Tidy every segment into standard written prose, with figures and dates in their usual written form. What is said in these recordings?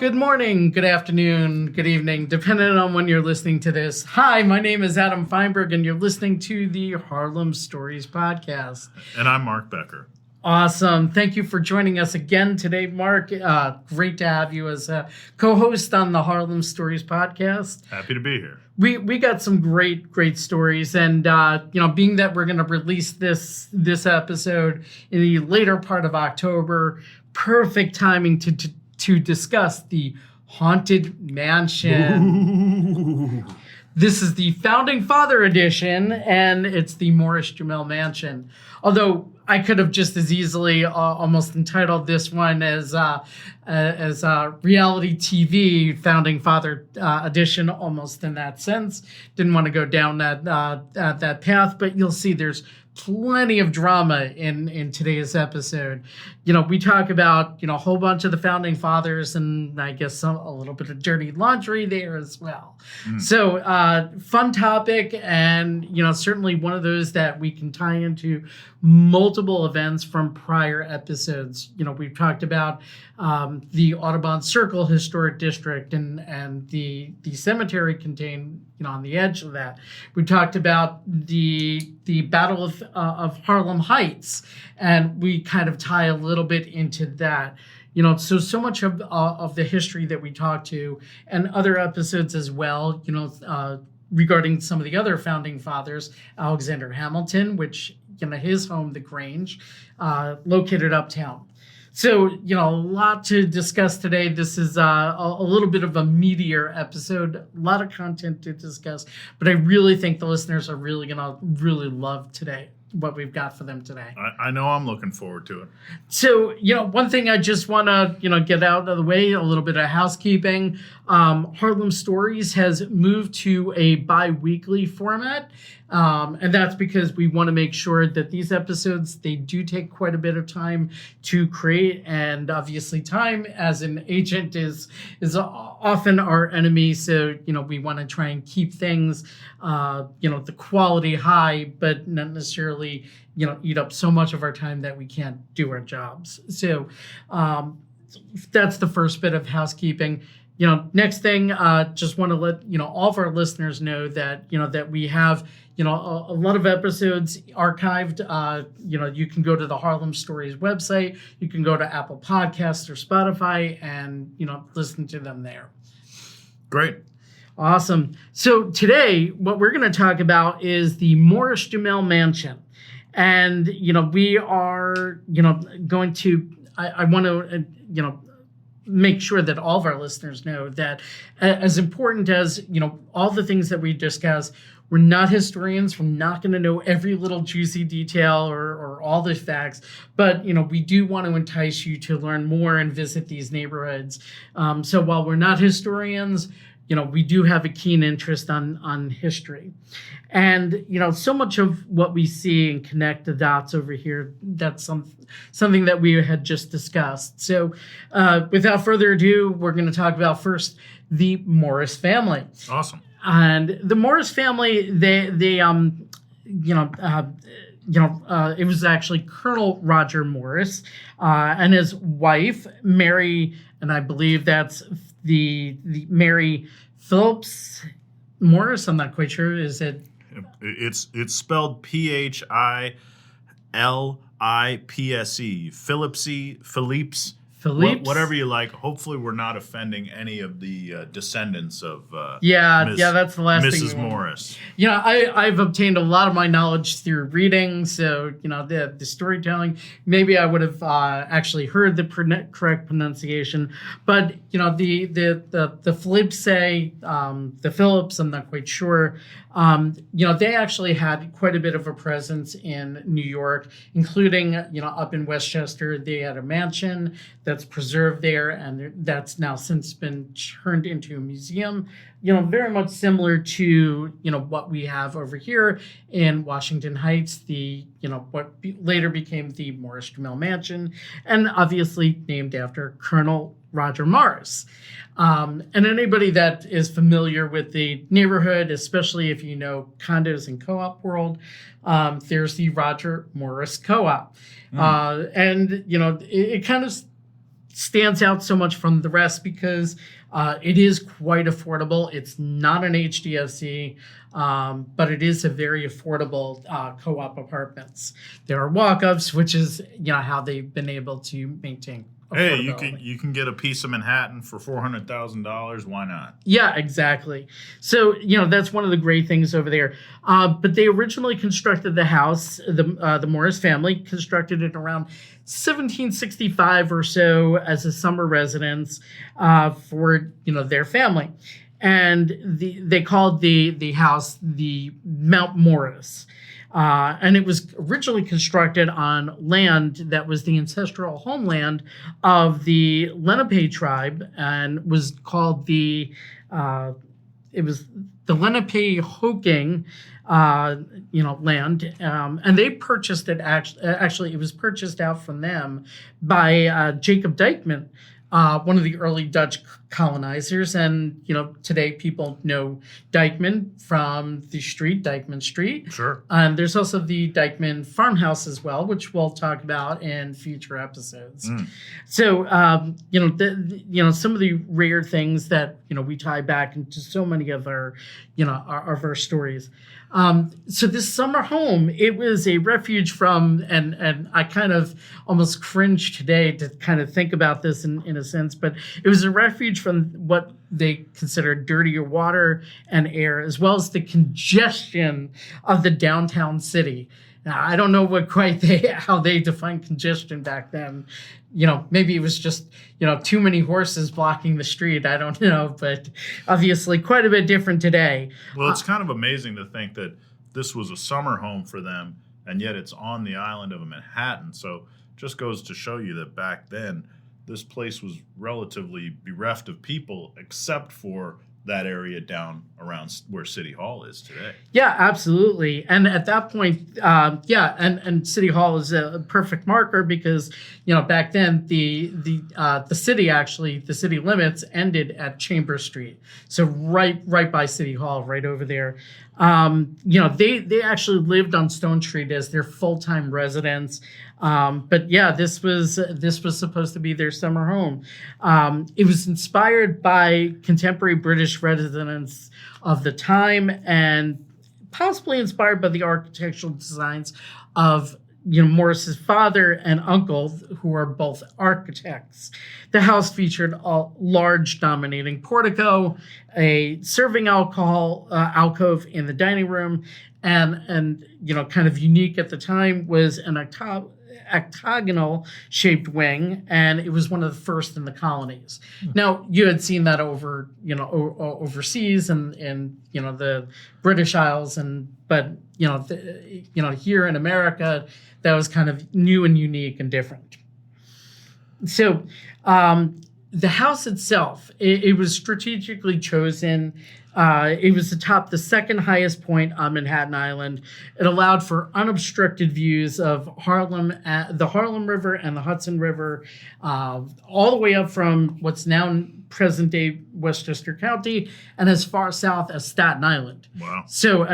Good morning, good afternoon, good evening, depending on when you're listening to this. Hi, my name is Adam Feinberg, and you're listening to the Harlem Stories podcast. And I'm Mark Becker. Awesome. Thank you for joining us again today, Mark. Great to have you as a co-host on the Harlem Stories podcast. Happy to be here. We got some great stories, and being that we're going to release this episode in the later part of October, perfect timing to discuss the Haunted Mansion. Ooh. This is the Founding Father edition, and it's the Morris-Jumel Mansion. Although I could have just as easily almost entitled this one as reality TV Founding Father edition, almost in that sense. Didn't want to go down that path, but you'll see there's plenty of drama in today's episode. We talk about, a whole bunch of the founding fathers, and I guess a little bit of dirty laundry there as well. So fun topic, and, certainly one of those that we can tie into multiple events from prior episodes. We've talked about the Audubon Circle Historic District and the cemetery contained, on the edge of that. We talked about the Battle of Harlem Heights, and we kind of tie a little bit into that. So much of the history that we talked to, and other episodes as well, regarding some of the other founding fathers, Alexander Hamilton, which, his home, the Grange, located uptown. So, a lot to discuss today. This is a little bit of a meatier episode, a lot of content to discuss, but I really think the listeners are really going to really love today, what we've got for them today. I know I'm looking forward to it. So, one thing I just want to, get out of the way, a little bit of housekeeping. Harlem Stories has moved to a bi-weekly format. And that's because we want to make sure that these episodes, they do take quite a bit of time to create. And obviously time as an agent is often our enemy. So, we want to try and keep things, the quality high, but not necessarily, eat up so much of our time that we can't do our jobs. So that's the first bit of housekeeping. Next thing, just want to let, all of our listeners know that, that we have, a lot of episodes archived. You can go to the Harlem Stories website. You can go to Apple Podcasts or Spotify and, listen to them there. Great. Awesome. So today, what we're going to talk about is the Morris-Jumel Mansion. And, we are, going to, I want to, make sure that all of our listeners know that as important as, all the things that we discuss, we're not historians. We're not going to know every little juicy detail or all the facts, but, we do want to entice you to learn more and visit these neighborhoods. So while we're not historians, we do have a keen interest on history. And, so much of what we see and connect the dots over here, that's something that we had just discussed. So without further ado, we're going to talk about first the Morris family. Awesome. And the Morris family, it was actually Colonel Roger Morris and his wife, Mary, and I believe that's the Mary Phillips Morris. I'm not quite sure. Is it? It's spelled Philipse, Philipse. Whatever you like. Hopefully, we're not offending any of the descendants of that's the last Mrs. thing Morris. I've obtained a lot of my knowledge through reading, so the storytelling. Maybe I would have actually heard the correct pronunciation, but the Philipse, the Phillips, I'm not quite sure. They actually had quite a bit of a presence in New York, including up in Westchester. They had a mansion that's preserved there, and that's now since been turned into a museum. Very much similar to what we have over here in Washington Heights, the what later became the Morris-Jumel Mansion, and obviously named after Colonel Roger Morris. And anybody that is familiar with the neighborhood, especially if you know condos and co-op world, there's the Roger Morris Co-op. And it kind of stands out so much from the rest because it is quite affordable. It's not an HDFC, but it is a very affordable co-op apartments. There are walk-ups, which is how they've been able to maintain. Hey, you can get a piece of Manhattan for $400,000. Why not? Yeah, exactly. So that's one of the great things over there. But they originally constructed the house. The Morris family constructed it around 1765 or so as a summer residence for their family, and they called the house the Mount Morris. And it was originally constructed on land that was the ancestral homeland of the Lenape tribe, and was called the Lenape-Hoking land, and they purchased it. Actually, it was purchased out from them by Jacob Dijkman, one of the early Dutch colonizers. And today people know Dijkman from the street, Dijkman Street. Sure. And there's also the Dijkman farmhouse as well, which we'll talk about in future episodes. So some of the rare things that we tie back into so many of our our stories. So this summer home, it was a refuge from, and I kind of almost cringe today to kind of think about this in a sense, but it was a refuge from what they considered dirtier water and air, as well as the congestion of the downtown city. Now, I don't know how they defined congestion back then. Maybe it was just, too many horses blocking the street. I don't know, but obviously quite a bit different today. Well, it's kind of amazing to think that this was a summer home for them, and yet it's on the island of Manhattan. So just goes to show you that back then, this place was relatively bereft of people, except for that area down around where City Hall is today. Yeah, absolutely. And at that point, and City Hall is a perfect marker because, back then the city limits ended at Chambers Street. So right by City Hall, right over there. They actually lived on Stone Street as their full-time residence. But yeah, this was supposed to be their summer home. It was inspired by contemporary British residents of the time, and possibly inspired by the architectural designs of Morris's father and uncle, who are both architects. The house featured a large dominating portico, a serving alcove in the dining room, and kind of unique at the time was an octagonal shaped wing, and it was one of the first in the colonies. Now, you had seen that overseas and the British Isles, but here in America, that was kind of new and unique and different. So the house itself, it was strategically chosen. It was atop the second highest point on Manhattan Island. It allowed for unobstructed views of the Harlem River and the Hudson River, all the way up from what's now present-day Westchester County and as far south as Staten Island. Wow. So,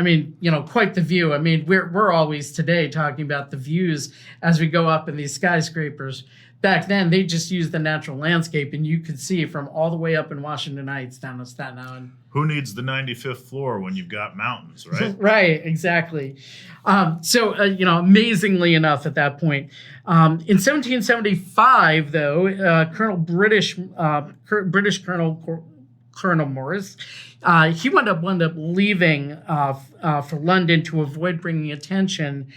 quite the view. We're always today talking about the views as we go up in these skyscrapers. Back then, they just used the natural landscape, and you could see from all the way up in Washington Heights down to Staten Island. Who needs the 95th floor when you've got mountains, right? Right, exactly. Amazingly enough at that point. In 1775, though, British Colonel Morris, he wound up leaving for London to avoid bringing attention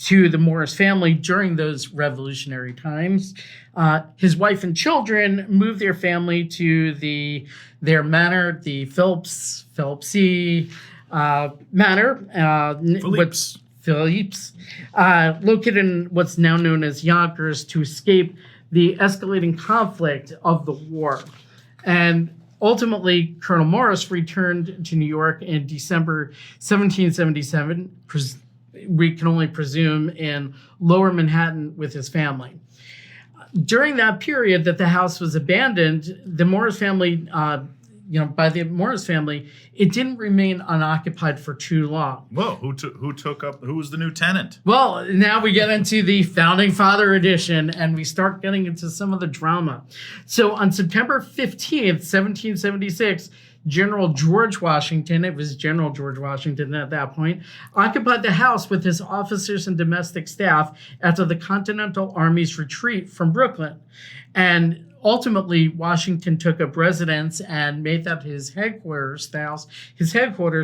to the Morris family during those revolutionary times. His wife and children moved their family to their manor, the Phillipse Manor. Phillips, located in what's now known as Yonkers, to escape the escalating conflict of the war. And ultimately, Colonel Morris returned to New York in December 1777, we can only presume in Lower Manhattan with his family. During that period that the house was abandoned, the Morris family, by the Morris family, it didn't remain unoccupied for too long. Whoa, who was the new tenant? Well, now we get into the Founding Father edition, and we start getting into some of the drama. So on September 15th, 1776, General George Washington, it was General George Washington at that point, occupied the house with his officers and domestic staff after the Continental Army's retreat from Brooklyn. And ultimately, Washington took up residence and made that his headquarters,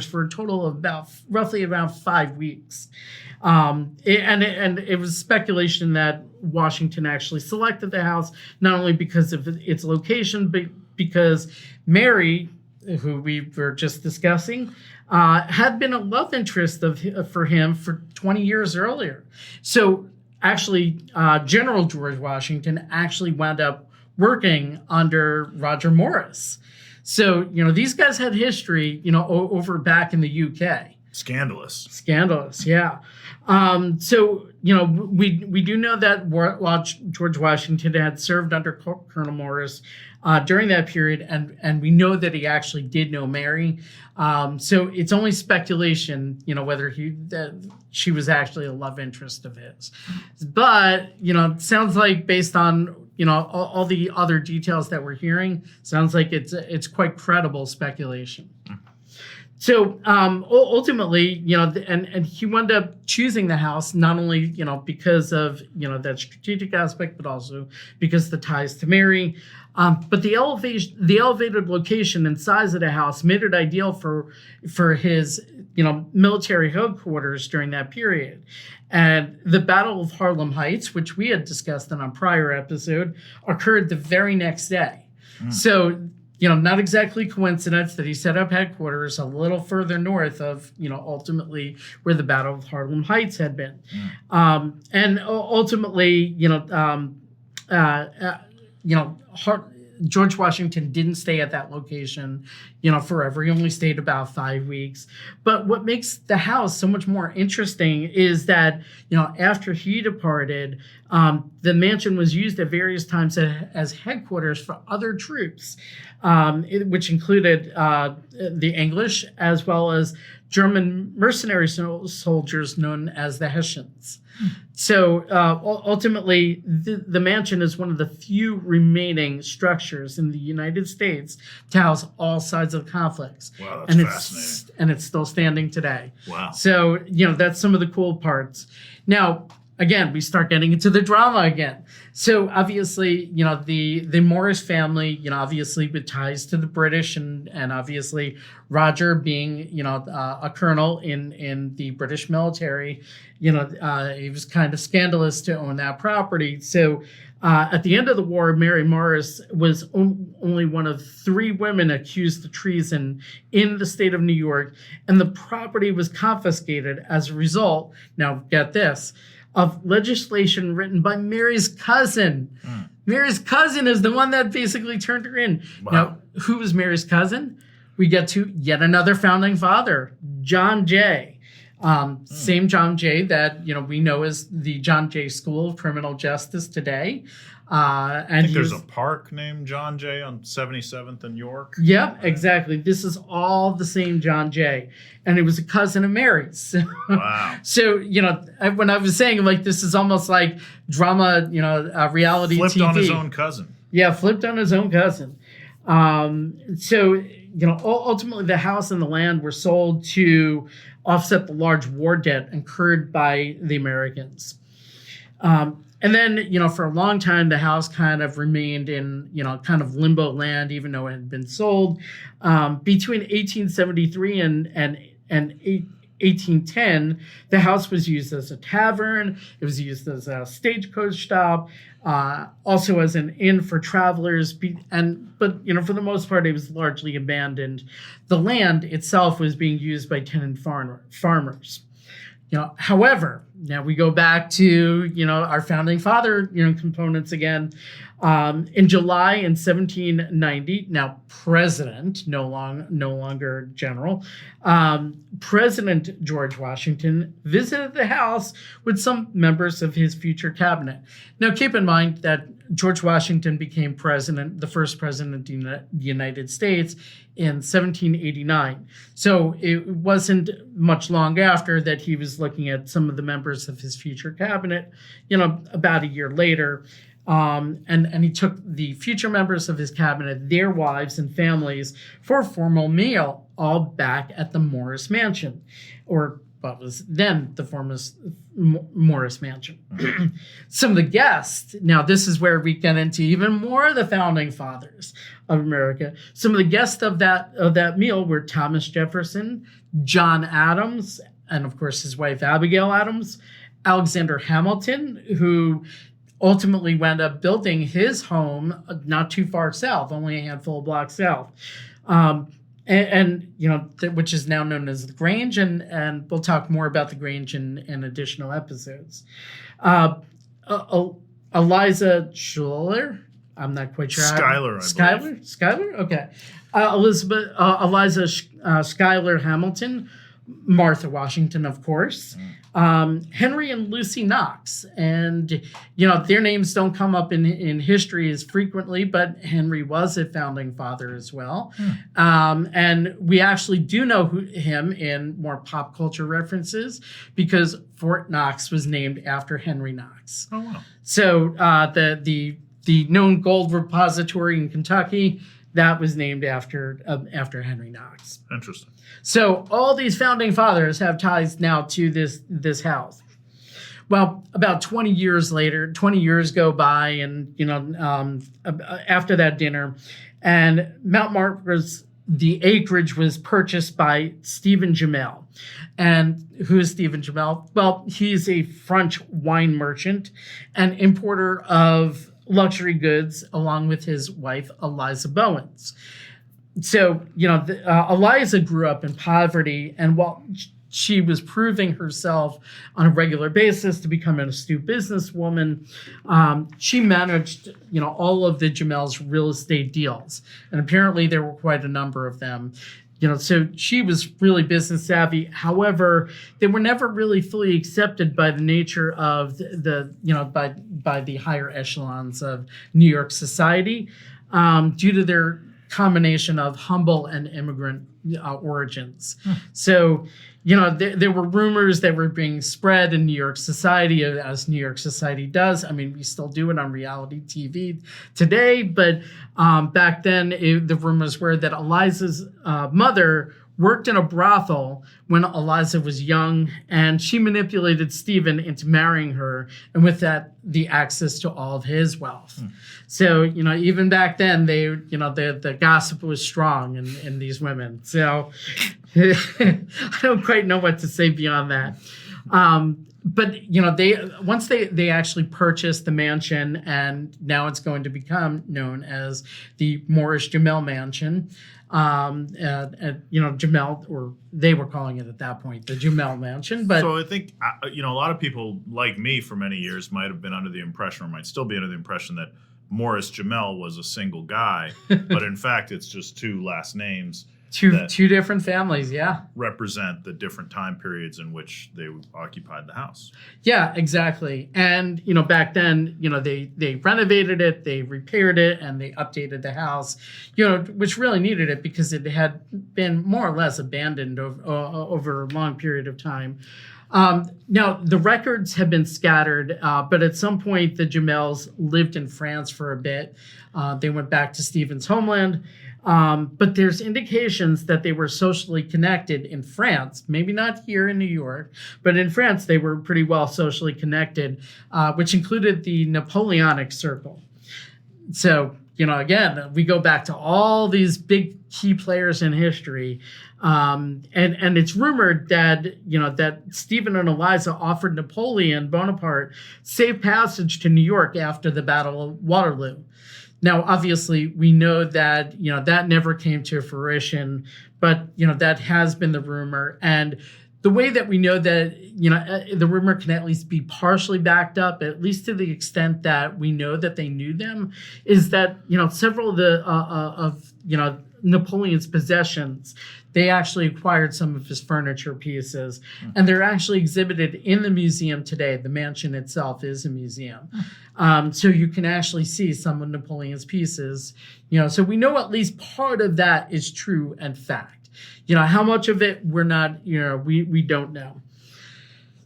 for a total of roughly about 5 weeks. It was speculation that Washington actually selected the house, not only because of its location, but because Mary, who we were just discussing, had been a love interest for him for 20 years earlier. So actually, General George Washington actually wound up working under Roger Morris. So, these guys had history, over back in the UK. Scandalous, yeah. So, we do know that George Washington had served under Colonel Morris during that period, and we know that he actually did know Mary. So it's only speculation, whether that she was actually a love interest of his. But, it sounds like based on all the other details that we're hearing, sounds like it's quite credible speculation. So ultimately, and he wound up choosing the house not only because of that strategic aspect, but also because of the ties to Mary. But the elevated location and size of the house made it ideal for his military headquarters during that period. And the Battle of Harlem Heights, which we had discussed in a prior episode, occurred the very next day. So, not exactly coincidence that he set up headquarters a little further north of, ultimately where the Battle of Harlem Heights had been. And ultimately, George Washington didn't stay at that location, forever. He only stayed about 5 weeks. But what makes the house so much more interesting is that, after he departed, the mansion was used at various times as headquarters for other troops, which included the English as well as German mercenary soldiers known as the Hessians. So ultimately, the mansion is one of the few remaining structures in the United States to house all sides of conflicts. Wow, that's fascinating. And it's still standing today. Wow. So, that's some of the cool parts. Now, again, we start getting into the drama again. So obviously, the Morris family, obviously with ties to the British and obviously Roger being, a colonel in the British military, it was kind of scandalous to own that property. So at the end of the war, Mary Morris was only one of 3 women accused of treason in the state of New York, and the property was confiscated as a result. Now, get this, of legislation written by Mary's cousin. Mary's cousin is the one that basically turned her in. Wow. Now, who was Mary's cousin? We get to yet another founding father, John Jay. Same John Jay that we know as the John Jay School of Criminal Justice today. I think there's a park named John Jay on 77th and York. Yep, exactly. This is all the same John Jay, and it was a cousin of Mary's. Wow. So when I was saying this is almost like drama, reality flipped TV. on his own cousin. Yeah, flipped on his own cousin. So ultimately the house and the land were sold to offset the large war debt incurred by the Americans. And then, for a long time, the house kind of remained in, kind of limbo land, even though it had been sold. Between 1873 and 1810, the house was used as a tavern. It was used as a stagecoach stop, also as an inn for travelers. But for the most part, it was largely abandoned. The land itself was being used by tenant farmers. However, now we go back to, our founding father, components again. In July in 1790, now president, no longer general, President George Washington visited the house with some members of his future cabinet. Now, keep in mind that George Washington became president, the first president of the United States, in 1789. So it wasn't much long after that he was looking at some of the members of his future cabinet, about a year later. And he took the future members of his cabinet, their wives and families, for a formal meal, all back at the Morris Mansion, or what was then the former Morris Mansion. Some of the guests, now this is where we get into even more of the founding fathers of America. Some of the guests of that meal were Thomas Jefferson, John Adams, and of course his wife Abigail Adams, Alexander Hamilton, who ultimately wound up building his home not too far south, only a handful of blocks south. Which is now known as the Grange, and we'll talk more about the Grange in additional episodes. Eliza Schuyler, I'm not quite sure. Schuyler? Okay. Eliza Schuyler Hamilton, Martha Washington, of course, Henry and Lucy Knox. And, their names don't come up in history as frequently, but Henry was a founding father as well. And we actually do know him in more pop culture references because Fort Knox was named after Henry Knox. Oh, wow. So the known gold repository in Kentucky, that was named after Henry Knox. Interesting. So all these founding fathers have ties now to this house. Well, about 20 years go by, and after that dinner, and Mount Margaret's the acreage was purchased by Stephen Jumel. And who is Stephen Jumel? Well, he's a French wine merchant and importer of luxury goods, along with his wife, Eliza Bowens. So, Eliza grew up in poverty, and while she was proving herself on a regular basis to become an astute businesswoman, she managed, all of the Jumel's real estate deals. And apparently there were quite a number of them. So she was really business savvy. However, they were never really fully accepted by the nature of by the higher echelons of New York society, due to their combination of humble and immigrant origins. So, there were rumors that were being spread in New York society, as New York society does. I mean, we still do it on reality TV today, but back then the rumors were that Eliza's mother worked in a brothel when Eliza was young, and she manipulated Stephen into marrying her, and with that, the access to all of his wealth. So, even back then, the gossip was strong in these women. So I don't quite know what to say beyond that. But once they actually purchased the mansion, and now it's going to become known as the Morris-Jumel Mansion. Jumel, or they were calling it at that point the Jumel Mansion. But so I think a lot of people like me for many years might have been under the impression, or might still be under the impression, that Morris-Jumel was a single guy, but in fact it's just two last names. Two different families, yeah. Represent the different time periods in which they occupied the house. Yeah, exactly. And, back then, they renovated it, they repaired it, and they updated the house, which really needed it because it had been more or less abandoned over a long period of time. Now, the records have been scattered, but at some point, the Jumels lived in France for a bit. They went back to Stephen's homeland. But there's indications that they were socially connected in France, maybe not here in New York, but in France they were pretty well socially connected, which included the Napoleonic Circle. So, again, we go back to all these big key players in history. And it's rumored that, that Stephen and Eliza offered Napoleon Bonaparte safe passage to New York after the Battle of Waterloo. Now, obviously, we know that, that never came to fruition, but, that has been the rumor. And the way that we know that, the rumor can at least be partially backed up, at least to the extent that we know that they knew them, is that, several of the, Napoleon's possessions. They actually acquired some of his furniture pieces, and they're actually exhibited in the museum today. The mansion itself is a museum. So you can actually see some of Napoleon's pieces. So we know at least part of that is true and fact. How much of it we're not, we don't know.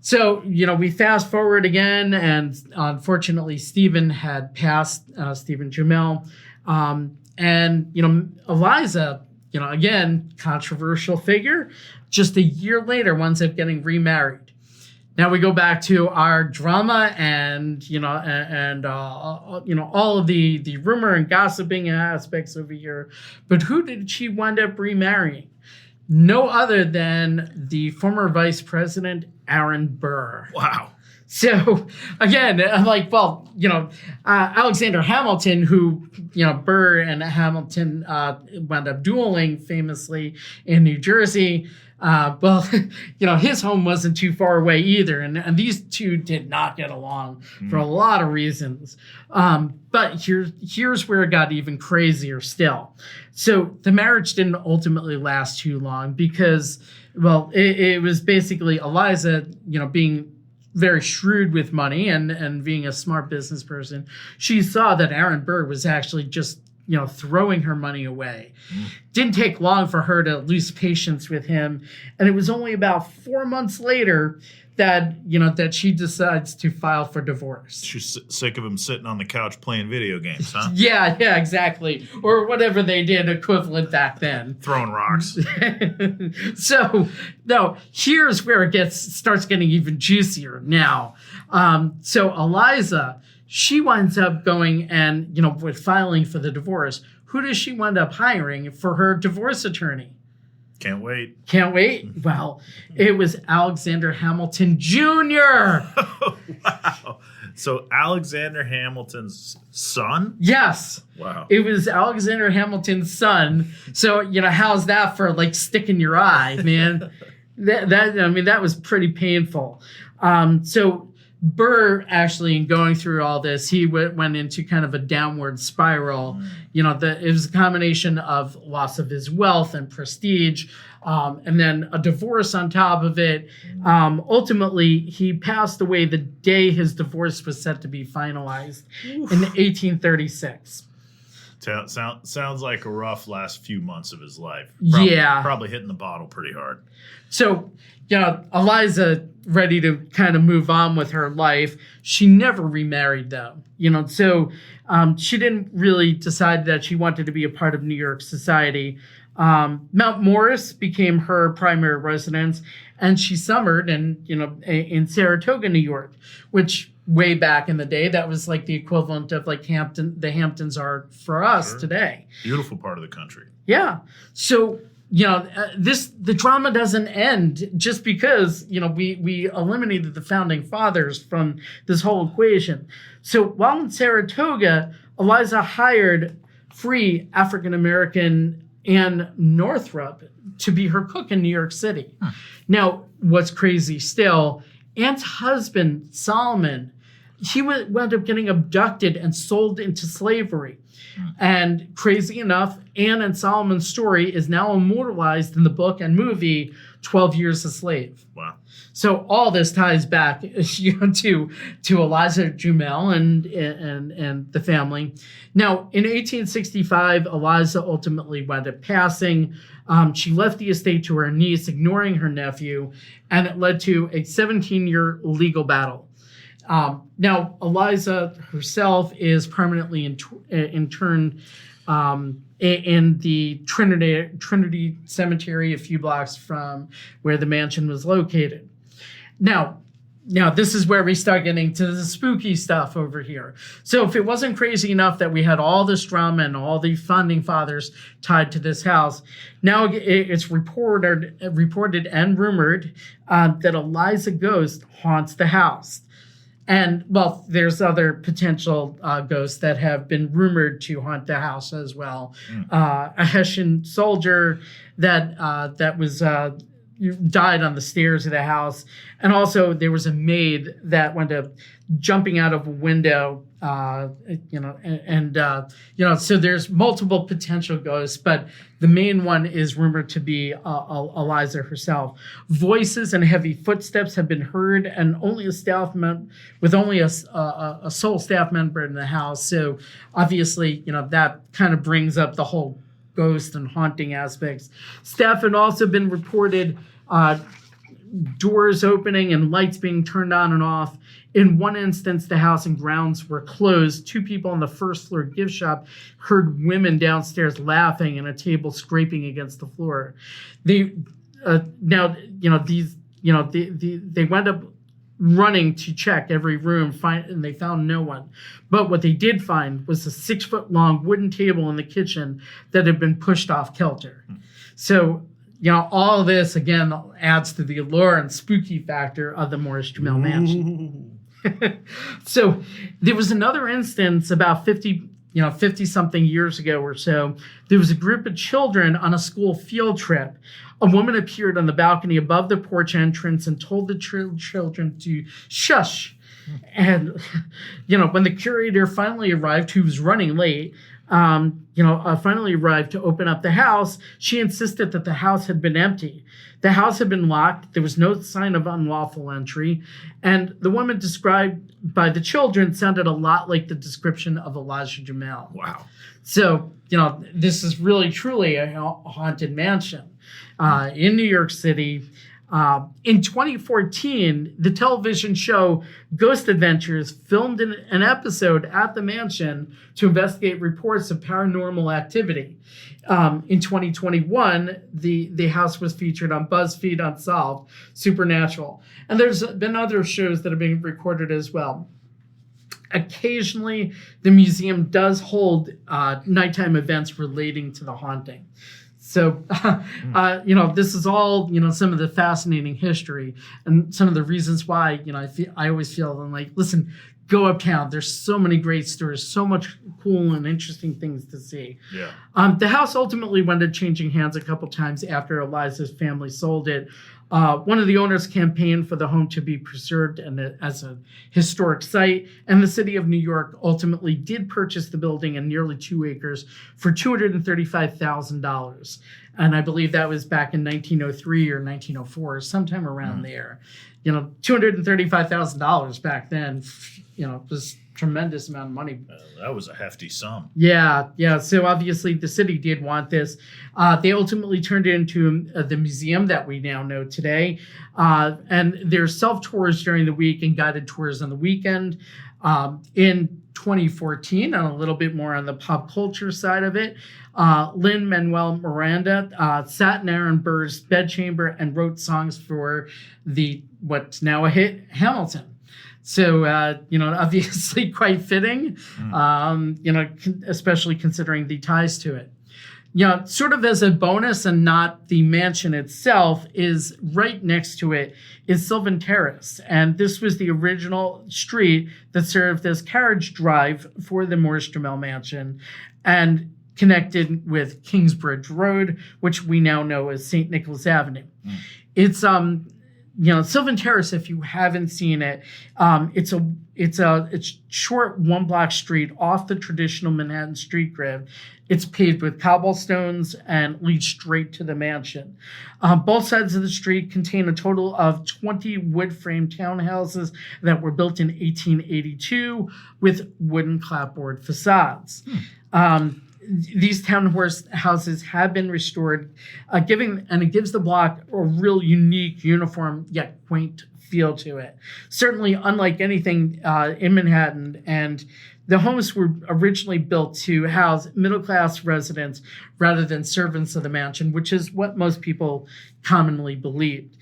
So, we fast forward again, and unfortunately, Stephen had passed, Stephen Jumel. And, Eliza, again, controversial figure, just a year later winds up getting remarried. Now we go back to our drama and all of the rumor and gossiping aspects over here. But who did she wind up remarrying? No other than the former vice president, Aaron Burr. Wow. So again, I'm like, Alexander Hamilton, who, Burr and Hamilton wound up dueling famously in New Jersey. His home wasn't too far away either. And these two did not get along for a lot of reasons. But here's where it got even crazier still. So the marriage didn't ultimately last too long because, it was basically Eliza, being very shrewd with money and being a smart business person. She saw that Aaron Burr was actually just, throwing her money away. Didn't take long for her to lose patience with him. And it was only about 4 months later that she decides to file for divorce. She's sick of him sitting on the couch playing video games, huh? Yeah, exactly. Or whatever they did equivalent back then. Throwing rocks. So, no, here's where it starts getting even juicier now. So Eliza, she winds up going and, with filing for the divorce. Who does she wind up hiring for her divorce attorney? Can't wait. Well, it was Alexander Hamilton Jr. Wow. So Alexander Hamilton's son? Yes. Wow. It was Alexander Hamilton's son. So, how's that for like stick in your eye, man? that was pretty painful. So Burr, actually, in going through all this, he went into kind of a downward spiral. It was a combination of loss of his wealth and prestige, and then a divorce on top of it. Ultimately, he passed away the day his divorce was set to be finalized in 1836. Sounds like a rough last few months of his life. Probably hitting the bottle pretty hard. So, Eliza, ready to kind of move on with her life. She never remarried, though. So she didn't really decide that she wanted to be a part of New York society. Mount Morris became her primary residence, and she summered in Saratoga, New York, which way back in the day, that was like the equivalent of like the Hamptons are for us today. Beautiful part of the country. Yeah. So, the drama doesn't end just because, we eliminated the founding fathers from this whole equation. So while in Saratoga, Eliza hired free African-American Ann Northrup to be her cook in New York City. Now, what's crazy still, Ann's husband, Solomon, he wound up getting abducted and sold into slavery. And crazy enough, Anne and Solomon's story is now immortalized in the book and movie 12 Years a Slave. Wow. So all this ties back to Eliza Jumel and the family. Now, in 1865, Eliza ultimately wound up passing. She left the estate to her niece, ignoring her nephew, and it led to a 17-year legal battle. Now, Eliza herself is permanently interned in the Trinity Cemetery, a few blocks from where the mansion was located. Now, this is where we start getting to the spooky stuff over here. So if it wasn't crazy enough that we had all this drama and all the founding fathers tied to this house, now it's reported and rumored that Eliza ghost haunts the house. And, well, there's other potential ghosts that have been rumored to haunt the house as well. A Hessian soldier that was died on the stairs of the house. And also there was a maid that wound up jumping out of a window So there's multiple potential ghosts, but the main one is rumored to be Eliza herself. Voices and heavy footsteps have been heard, and only a sole staff member in the house. So obviously, that kind of brings up the whole ghost and haunting aspects. Staff had also been reported doors opening and lights being turned on and off. In one instance, the house and grounds were closed. 2 people on the first floor gift shop heard women downstairs laughing and a table scraping against the floor. They wound up running to check every room, and they found no one. But what they did find was a 6-foot-long wooden table in the kitchen that had been pushed off kilter. So, all of this, again, adds to the allure and spooky factor of the Morris-Jumel Mansion. So there was another instance about 50-something years ago or so. There was a group of children on a school field trip. A woman appeared on the balcony above the porch entrance and told the children to shush. And, when the curator finally arrived, who was running late, finally arrived to open up the house, she insisted that the house had been empty. The house had been locked. There was no sign of unlawful entry. And the woman described by the children sounded a lot like the description of Elijah Jumel. Wow. So, this is really, truly a haunted mansion in New York City. In 2014, the television show Ghost Adventures filmed an episode at the mansion to investigate reports of paranormal activity. In 2021, the house was featured on BuzzFeed Unsolved, Supernatural. And there's been other shows that have been recorded as well. Occasionally, the museum does hold nighttime events relating to the haunting. So, this is all, some of the fascinating history and some of the reasons why, I always feel like, listen, go uptown. There's so many great stories, so much cool and interesting things to see. Yeah. The house ultimately wound up changing hands a couple times after Eliza's family sold it. One of the owners campaigned for the home to be preserved as a historic site, and the city of New York ultimately did purchase the building and nearly 2 acres for $235,000. And I believe that was back in 1903 or 1904, sometime around there. $235,000 back then, was tremendous amount of money. That was a hefty sum. Yeah. So obviously the city did want this. They ultimately turned it into the museum that we now know today. And there's self-tours during the week and guided tours on the weekend. In 2014, and a little bit more on the pop culture side of it, Lin-Manuel Miranda sat in Aaron Burr's bedchamber and wrote songs for what's now a hit, Hamilton. So, obviously quite fitting, especially considering the ties to it. Sort of as a bonus and not the mansion itself, is right next to it is Sylvan Terrace. And this was the original street that served as carriage drive for the Morris-Jumel Mansion and connected with Kingsbridge Road, which we now know as St. Nicholas Avenue. It's Sylvan Terrace, if you haven't seen it, it's short 1-block street off the traditional Manhattan street grid. It's paved with cobblestones and leads straight to the mansion. Both sides of the street contain a total of 20 wood-frame townhouses that were built in 1882 with wooden clapboard facades. These townhouses have been restored, it gives the block a real unique, uniform, yet quaint feel to it. Certainly unlike anything in Manhattan, and the homes were originally built to house middle-class residents rather than servants of the mansion, which is what most people commonly believed.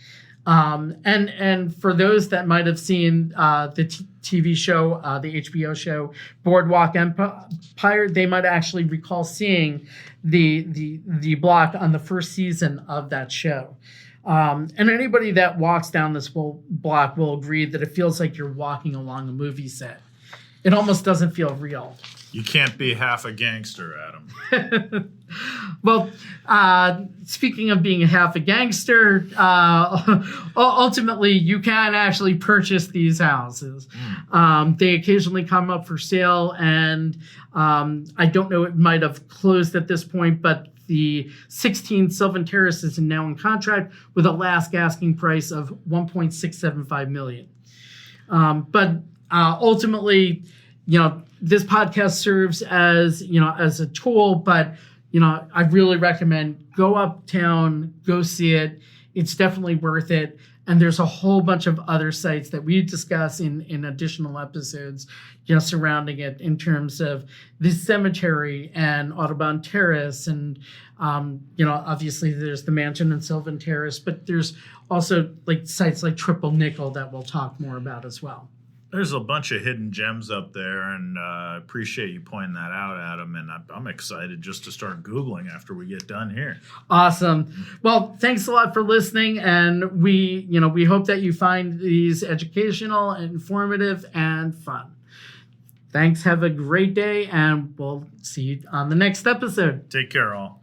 And for those that might have seen the TV show, the HBO show Boardwalk Empire, they might actually recall seeing the block on the first season of that show. And anybody that walks down this block will agree that it feels like you're walking along a movie set. It almost doesn't feel real. You can't be half a gangster, Adam. Well, speaking of being half a gangster, ultimately you can actually purchase these houses. They occasionally come up for sale, and I don't know, it might have closed at this point, but the 16 Sylvan Terrace is now in contract with a last asking price of $1.675 million. But ultimately, this podcast serves as, as a tool, but, I really recommend go uptown, go see it. It's definitely worth it. And there's a whole bunch of other sites that we discuss in additional episodes, surrounding it in terms of the cemetery and Audubon Terrace. And, obviously there's the mansion in Sylvan Terrace, but there's also sites like Triple Nickel that we'll talk more about as well. There's a bunch of hidden gems up there, and I appreciate you pointing that out, Adam, and I'm excited just to start Googling after we get done here. Awesome. Well, thanks a lot for listening, and we hope that you find these educational, informative, and fun. Thanks, have a great day, and we'll see you on the next episode. Take care, all.